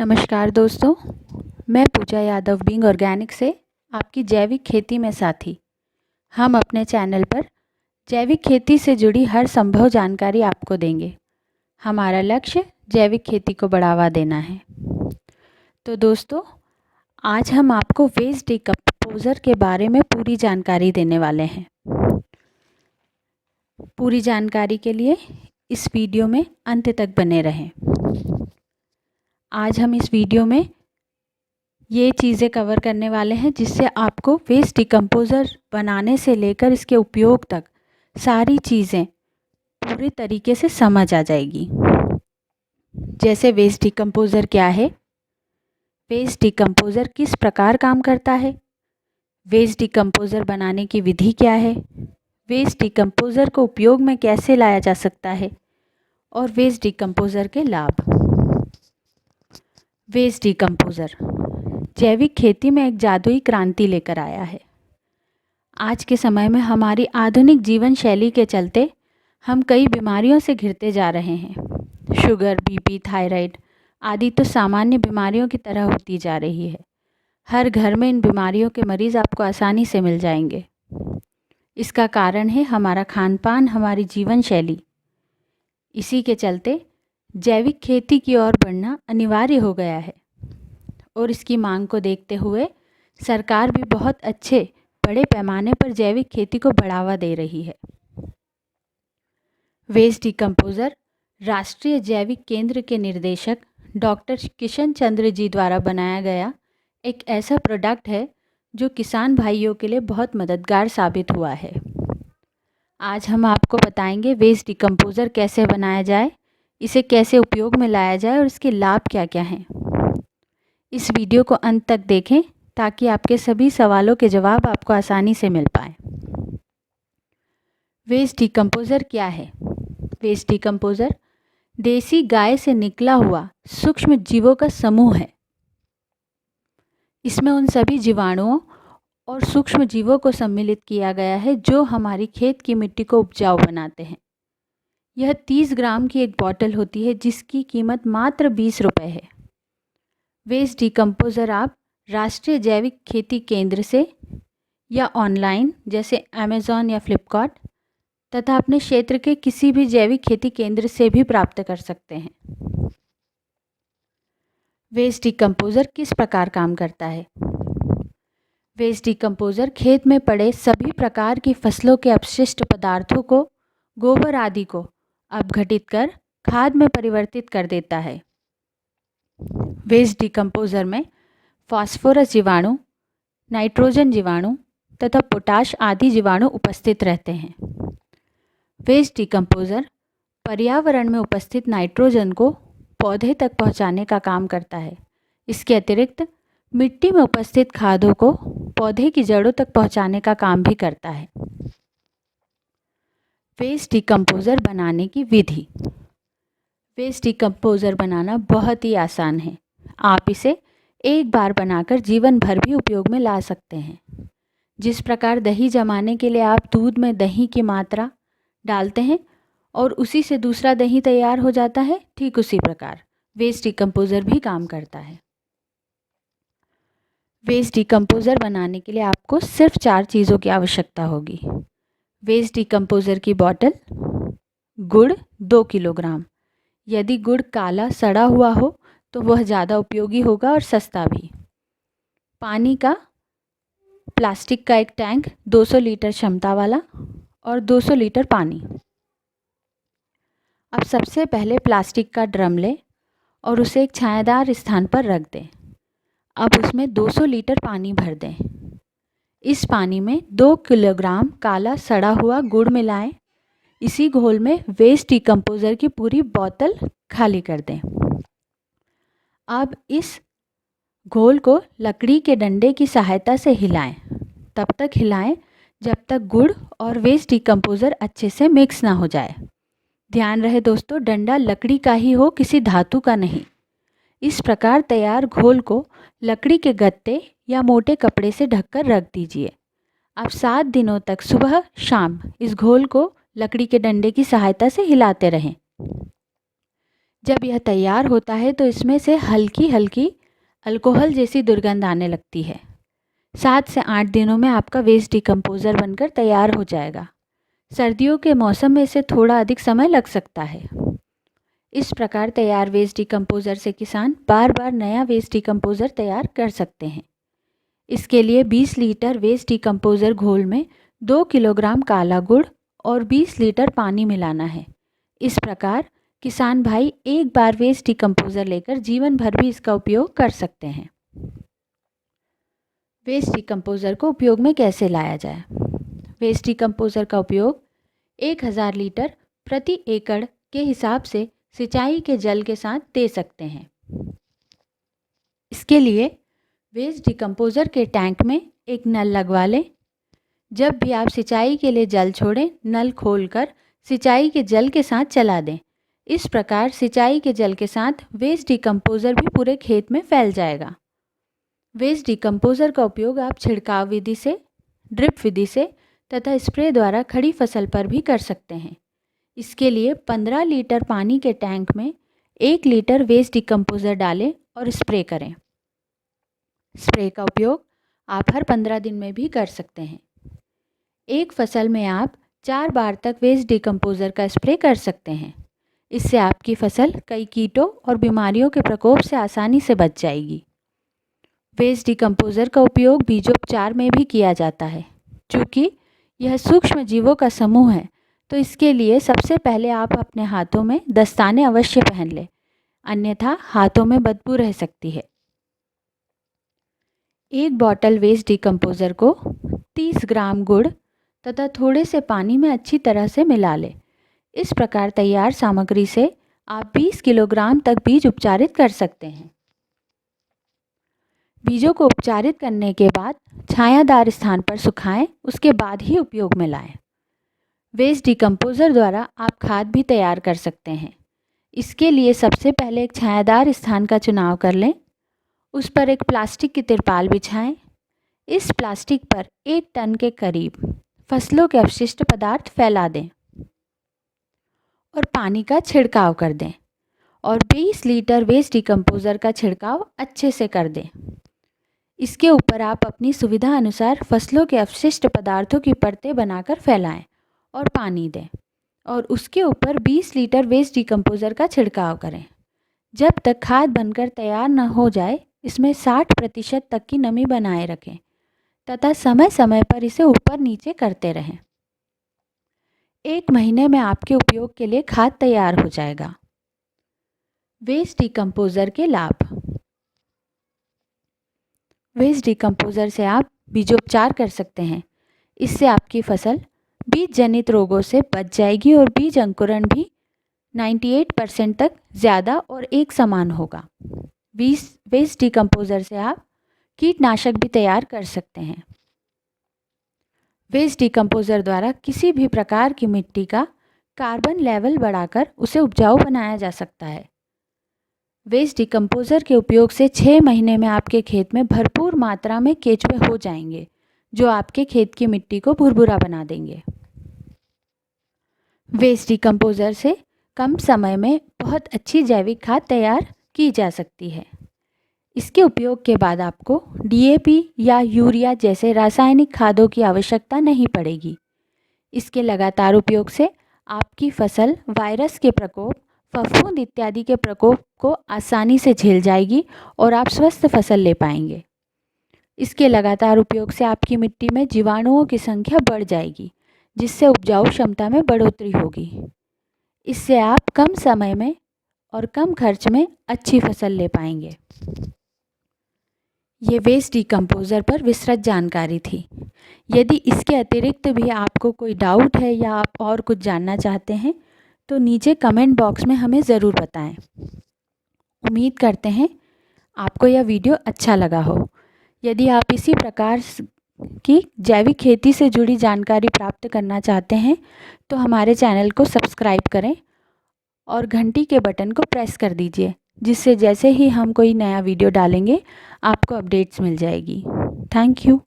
नमस्कार दोस्तों, मैं पूजा यादव बीइंग ऑर्गेनिक से आपकी जैविक खेती में साथी। हम अपने चैनल पर जैविक खेती से जुड़ी हर संभव जानकारी आपको देंगे। हमारा लक्ष्य जैविक खेती को बढ़ावा देना है। तो दोस्तों, आज हम आपको वेस्ट डिकम्पोज़र के बारे में पूरी जानकारी देने वाले हैं। पूरी जानकारी के लिए इस वीडियो में अंत तक बने रहें। आज हम इस वीडियो में ये चीज़ें कवर करने वाले हैं जिससे आपको वेस्ट डिकम्पोज़र बनाने से लेकर इसके उपयोग तक सारी चीज़ें पूरे तरीके से समझ आ जाएगी। जैसे वेस्ट डिकम्पोज़र क्या है, वेस्ट डिकम्पोज़र किस प्रकार काम करता है, वेस्ट डिकम्पोज़र बनाने की विधि क्या है, वेस्ट डिकम्पोज़र को उपयोग में कैसे लाया जा सकता है और वेस्ट डिकम्पोज़र के लाभ। वेस्ट डिकम्पोज़र जैविक खेती में एक जादुई क्रांति लेकर आया है। आज के समय में हमारी आधुनिक जीवन शैली के चलते हम कई बीमारियों से घिरते जा रहे हैं। शुगर, बीपी, थायराइड आदि तो सामान्य बीमारियों की तरह होती जा रही है। हर घर में इन बीमारियों के मरीज़ आपको आसानी से मिल जाएंगे। इसका कारण है हमारा खान पान, हमारी जीवन शैली। इसी के चलते जैविक खेती की ओर बढ़ना अनिवार्य हो गया है और इसकी मांग को देखते हुए सरकार भी बहुत अच्छे बड़े पैमाने पर जैविक खेती को बढ़ावा दे रही है। वेस्ट डिकम्पोज़र राष्ट्रीय जैविक केंद्र के निर्देशक डॉक्टर किशन चंद्र जी द्वारा बनाया गया एक ऐसा प्रोडक्ट है जो किसान भाइयों के लिए बहुत मददगार साबित हुआ है। आज हम आपको बताएंगे वेस्ट डिकम्पोज़र कैसे बनाया जाए, इसे कैसे उपयोग में लाया जाए और इसके लाभ क्या क्या हैं। इस वीडियो को अंत तक देखें ताकि आपके सभी सवालों के जवाब आपको आसानी से मिल पाएँ। वेस्ट डिकम्पोज़र क्या है? वेस्ट डिकम्पोज़र देसी गाय से निकला हुआ सूक्ष्म जीवों का समूह है। इसमें उन सभी जीवाणुओं और सूक्ष्म जीवों को सम्मिलित किया गया है जो हमारी खेत की मिट्टी को उपजाऊ बनाते हैं। यह 30 ग्राम की एक बॉटल होती है जिसकी कीमत मात्र 20 रुपये है। वेस्ट डिकम्पोज़र आप राष्ट्रीय जैविक खेती केंद्र से या ऑनलाइन जैसे अमेज़ॉन या फ्लिपकार्ट तथा अपने क्षेत्र के किसी भी जैविक खेती केंद्र से भी प्राप्त कर सकते हैं। वेस्ट डिकम्पोज़र किस प्रकार काम करता है? वेस्ट डिकम्पोज़र खेत में पड़े सभी प्रकार की फसलों के अपशिष्ट पदार्थों को, गोबर आदि को अपघटित कर खाद में परिवर्तित कर देता है। वेस्ट डिकम्पोज़र में फास्फोरस जीवाणु, नाइट्रोजन जीवाणु तथा पोटाश आदि जीवाणु उपस्थित रहते हैं। वेस्ट डिकम्पोज़र पर्यावरण में उपस्थित नाइट्रोजन को पौधे तक पहुंचाने का काम करता है। इसके अतिरिक्त मिट्टी में उपस्थित खादों को पौधे की जड़ों तक पहुंचाने का काम भी करता है। वेस्ट डिकम्पोज़र बनाने की विधि। वेस्ट डिकम्पोज़र बनाना बहुत ही आसान है। आप इसे एक बार बनाकर जीवन भर भी उपयोग में ला सकते हैं। जिस प्रकार दही जमाने के लिए आप दूध में दही की मात्रा डालते हैं और उसी से दूसरा दही तैयार हो जाता है, ठीक उसी प्रकार वेस्ट डिकम्पोज़र भी काम करता है। वेस्ट डिकम्पोज़र बनाने के लिए आपको सिर्फ 4 चीज़ों की आवश्यकता होगी। वेस्ट डिकम्पोज़र की बॉटल, गुड़ 2 किलोग्राम। यदि गुड़ काला सड़ा हुआ हो तो वह ज़्यादा उपयोगी होगा और सस्ता भी। पानी का प्लास्टिक का एक टैंक 200 लीटर क्षमता वाला और 200 लीटर पानी। अब सबसे पहले प्लास्टिक का ड्रम लें और उसे एक छायादार स्थान पर रख दें। अब उसमें 200 लीटर पानी भर दें। इस पानी में 2 किलोग्राम काला सड़ा हुआ गुड़ मिलाएं। इसी घोल में वेस्ट डिकम्पोज़र की पूरी बोतल खाली कर दें। अब इस घोल को लकड़ी के डंडे की सहायता से हिलाएं। तब तक हिलाएं जब तक गुड़ और वेस्ट डिकम्पोज़र अच्छे से मिक्स ना हो जाए। ध्यान रहे दोस्तों, डंडा लकड़ी का ही हो, किसी धातु का नहीं। इस प्रकार तैयार घोल को लकड़ी के गत्ते या मोटे कपड़े से ढककर रख दीजिए। अब 7 दिनों तक सुबह शाम इस घोल को लकड़ी के डंडे की सहायता से हिलाते रहें। जब यह तैयार होता है तो इसमें से हल्की हल्की अल्कोहल जैसी दुर्गंध आने लगती है। 7 से 8 दिनों में आपका वेस्ट डिकम्पोज़र बनकर तैयार हो जाएगा। सर्दियों के मौसम में इसे थोड़ा अधिक समय लग सकता है। इस प्रकार तैयार वेस्ट डिकम्पोज़र से किसान बार बार नया वेस्ट डिकम्पोज़र तैयार कर सकते हैं। इसके लिए 20 लीटर वेस्ट डिकम्पोज़र घोल में 2 किलोग्राम काला गुड़ और 20 लीटर पानी मिलाना है। इस प्रकार किसान भाई एक बार वेस्ट डिकम्पोज़र लेकर जीवन भर भी इसका उपयोग कर सकते हैं। वेस्ट डिकम्पोज़र को उपयोग में कैसे लाया जाए? वेस्ट डिकम्पोज़र का उपयोग 1000 लीटर प्रति एकड़ के हिसाब से सिंचाई के जल के साथ दे सकते हैं। इसके लिए वेस्ट डिकम्पोज़र के टैंक में एक नल लगवा लें। जब भी आप सिंचाई के लिए जल छोड़ें, नल खोलकर सिंचाई के जल के साथ चला दें। इस प्रकार सिंचाई के जल के साथ वेस्ट डिकम्पोज़र भी पूरे खेत में फैल जाएगा। वेस्ट डिकम्पोज़र का उपयोग आप छिड़काव विधि से, ड्रिप विधि से तथा स्प्रे द्वारा खड़ी फसल पर भी कर सकते हैं। इसके लिए 15 लीटर पानी के टैंक में 1 लीटर वेस्ट डिकम्पोज़र डालें और स्प्रे करें। स्प्रे का उपयोग आप हर 15 दिन में भी कर सकते हैं। एक फसल में आप 4 बार तक वेस्ट डिकम्पोज़र का स्प्रे कर सकते हैं। इससे आपकी फसल कई कीटों और बीमारियों के प्रकोप से आसानी से बच जाएगी। वेस्ट डिकम्पोज़र का उपयोग बीजोपचार में भी किया जाता है। चूँकि यह सूक्ष्म जीवों का समूह है, तो इसके लिए सबसे पहले आप अपने हाथों में दस्ताने अवश्य पहन लें, अन्यथा हाथों में बदबू रह सकती है। एक बॉटल वेस्ट डिकम्पोज़र को 30 ग्राम गुड़ तथा थोड़े से पानी में अच्छी तरह से मिला लें। इस प्रकार तैयार सामग्री से आप 20 किलोग्राम तक बीज उपचारित कर सकते हैं। बीजों को उपचारित करने के बाद छायादार स्थान पर सुखाएं, उसके बाद ही उपयोग में लाएं। वेस्ट डिकम्पोज़र द्वारा आप खाद भी तैयार कर सकते हैं। इसके लिए सबसे पहले एक छायादार स्थान का चुनाव कर लें। उस पर एक प्लास्टिक की तिरपाल बिछाएं। इस प्लास्टिक पर 1 टन के करीब फसलों के अपशिष्ट पदार्थ फैला दें और पानी का छिड़काव कर दें और 20 लीटर वेस्ट डिकम्पोज़र का छिड़काव अच्छे से कर दें। इसके ऊपर आप अपनी सुविधा अनुसार फसलों के अपशिष्ट पदार्थों की परतें बनाकर फैलाएं और पानी दें और उसके ऊपर 20 लीटर वेस्ट डिकम्पोज़र का छिड़काव करें। जब तक खाद बनकर तैयार न हो जाए, इसमें 60% तक की नमी बनाए रखें तथा समय समय पर इसे ऊपर नीचे करते रहें। 1 महीने में आपके उपयोग के लिए खाद तैयार हो जाएगा। वेस्ट डिकम्पोज़र के लाभ। वेस्ट डिकम्पोज़र से आप बीजोपचार कर सकते हैं। इससे आपकी फसल बीज जनित रोगों से बच जाएगी और बीज अंकुरण भी 98% तक ज़्यादा और एक समान होगा। वेस्ट डिकम्पोज़र से आप कीटनाशक भी तैयार कर सकते हैं। वेस्ट डिकम्पोज़र द्वारा किसी भी प्रकार की मिट्टी का कार्बन लेवल बढ़ाकर उसे उपजाऊ बनाया जा सकता है। वेस्ट डिकम्पोज़र के उपयोग से 6 महीने में आपके खेत में भरपूर मात्रा में केंचुए हो जाएंगे, जो आपके खेत की मिट्टी को भुरभुरा बना देंगे। वेस्ट डिकम्पोज़र से कम समय में बहुत अच्छी जैविक खाद तैयार की जा सकती है। इसके उपयोग के बाद आपको DAP या यूरिया जैसे रासायनिक खादों की आवश्यकता नहीं पड़ेगी। इसके लगातार उपयोग से आपकी फसल वायरस के प्रकोप, फफूंद इत्यादि के प्रकोप को आसानी से झेल जाएगी और आप स्वस्थ फसल ले पाएंगे। इसके लगातार उपयोग से आपकी मिट्टी में जीवाणुओं की संख्या बढ़ जाएगी, जिससे उपजाऊ क्षमता में बढ़ोतरी होगी। इससे आप कम समय में और कम खर्च में अच्छी फसल ले पाएंगे। ये वेस्ट डिकम्पोज़र पर विस्तृत जानकारी थी। यदि इसके अतिरिक्त भी आपको कोई डाउट है या आप और कुछ जानना चाहते हैं तो नीचे कमेंट बॉक्स में हमें ज़रूर बताएं। उम्मीद करते हैं आपको यह वीडियो अच्छा लगा हो। यदि आप इसी प्रकार की जैविक खेती से जुड़ी जानकारी प्राप्त करना चाहते हैं तो हमारे चैनल को सब्सक्राइब करें और घंटी के बटन को प्रेस कर दीजिए, जिससे जैसे ही हम कोई नया वीडियो डालेंगे आपको अपडेट्स मिल जाएगी। Thank you.